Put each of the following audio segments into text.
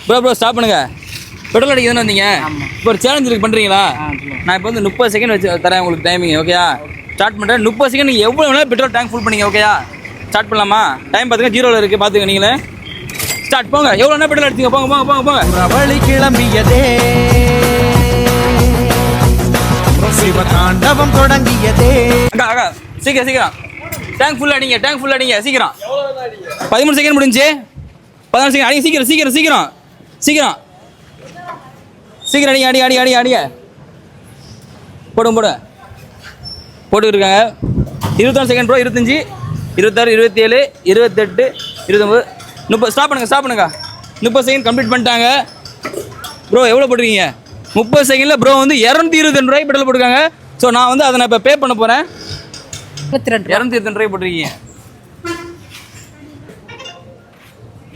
Bro stop பண்ணுங்க. Petrol அடிக்க தானே வந்தீங்க? இப்போ ஒரு சேலஞ்ச் இருக்கு பண்ணுறீங்களா? நான் இப்போ வந்து 30 செகண்ட் வச்சு தரேன் உங்களுக்கு டைமிங். ஓகேயா? ஸ்டார்ட் பண்ணுறேன். 30 செகண்ட் நீங்கள் எவ்வளோ வேணாலும் பெட்ரோல் டேங்க் ஃபுல் பண்ணிங்க. ஓகேயா? ஸ்டார்ட் பண்ணலாமா? டைம் பார்த்துங்க, 0ல் இருக்குது, பார்த்துங்க நீங்களே. ஸ்டார்ட் போங்க. எவ்வளோ வேணா பெட்ரோல் அடிச்சிங்க. போங்க போங்க போங்க போங்க. வழி கிளம்பியதே, சிவதாண்டவம் தொடங்கியதே. அக்கா சீக்கிரம் சீக்கிரம் டேங்க் ஃபுல் அடிங்க. டேங்க் ஃபுல் அடிங்க சீக்கிரம். 13 செகண்ட் முடிஞ்சு. 14 செகண்ட் அடிங்க. சீக்கிரம் சீக்கிரம் சீக்கிரம் சீக்கிரம் சீக்கிரம் அடிங்க. அடி அடி அடி அடிங்க. போடுங்க போட்டு இருக்காங்க. 21 செகண்ட் ப்ரோ. 25, 26, 27, 28, 29, 30. ஸ்டாப் பண்ணுங்க ஸ்டாப் பண்ணுங்க. 30 செகண்ட் கம்ப்ளீட் பண்ணிட்டாங்க ப்ரோ. எவ்வளோ போட்டிருக்கீங்க? 30 செகண்டில் ப்ரோ வந்து 222 ரூபாய் பெட்ரோல் போட்டிருக்காங்க. ஸோ நான் வந்து அதை நான் இப்போ பே பண்ண போகிறேன். 222 ரூபாய் போட்டிருக்கீங்க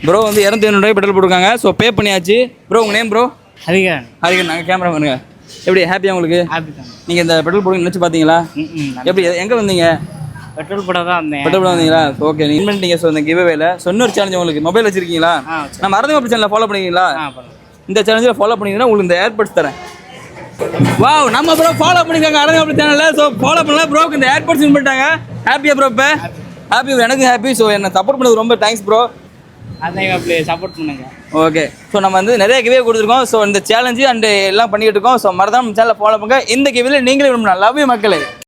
ப்ரோ. வந்து 222 ரூபாய் பெட்ரோல் போட்டிருக்காங்க. ஸோ பே பண்ணியாச்சு ப்ரோ. உங்கள் நேம் ப்ரோ? ஹரிகரன். ஹரிகரன். நாங்கள் கேமரா பண்ணுங்க. எப்படி ஹாப்பியா உங்களுக்கு? ஹாப்பி தான். நீங்கள் இந்த பெட்ரோல் போட்டு நினச்சி பார்த்தீங்களா? எப்படி எங்கே வந்தீங்க? பெட்ரோல் போட தான் வந்தேன். பெட்ரோல் போட வந்தீங்களா? ஓகே. நீங்கள் பண்ணிட்டீங்க. ஸோ இந்த கிவ்அவேல இன்னொரு சேலஞ்ச் உங்களுக்கு. மொபைல் வச்சிருக்கீங்களா? நம்ம மறந்து மொபைல் சேனலில் ஃபாலோ பண்ணிக்கிறீங்களா? இந்த சேலஞ்சில் ஃபாலோ பண்ணிங்கன்னா உங்களுக்கு இந்த ஏர்பட்ஸ் தரேன். வாவ், நம்ம ப்ரோ ஃபாலோ பண்ணிக்காங்க அரங்க சேனலில். ஸோ ஃபாலோ பண்ணலாம் ப்ரோக்கு இந்த ஏர்பட்ஸ் வின் பண்ணிட்டாங்க. ஹாப்பியா ப்ரோ? இப்போ ஹாப்பி. எனக்கு ஹாப்பி. ஸோ என்னை சப்போர்ட் பண்ணது ரொம்ப தேங்க்ஸ் ப்ரோ. அதான் அப்படி சப்போர்ட் பண்ணுங்க. ஓகே. ஸோ நம்ம வந்து நிறைய கிவே கொடுத்துருக்கோம். ஸோ இந்த சேலஞ்சு அண்ட் எல்லாம் பண்ணிக்கிட்டு இருக்கோம். ஸோ மறக்காம சேனலை ஃபாலோ பண்ணுங்க. இந்த கிவேல நீங்களே விரும்பலாம். லவ் யூ மக்களே.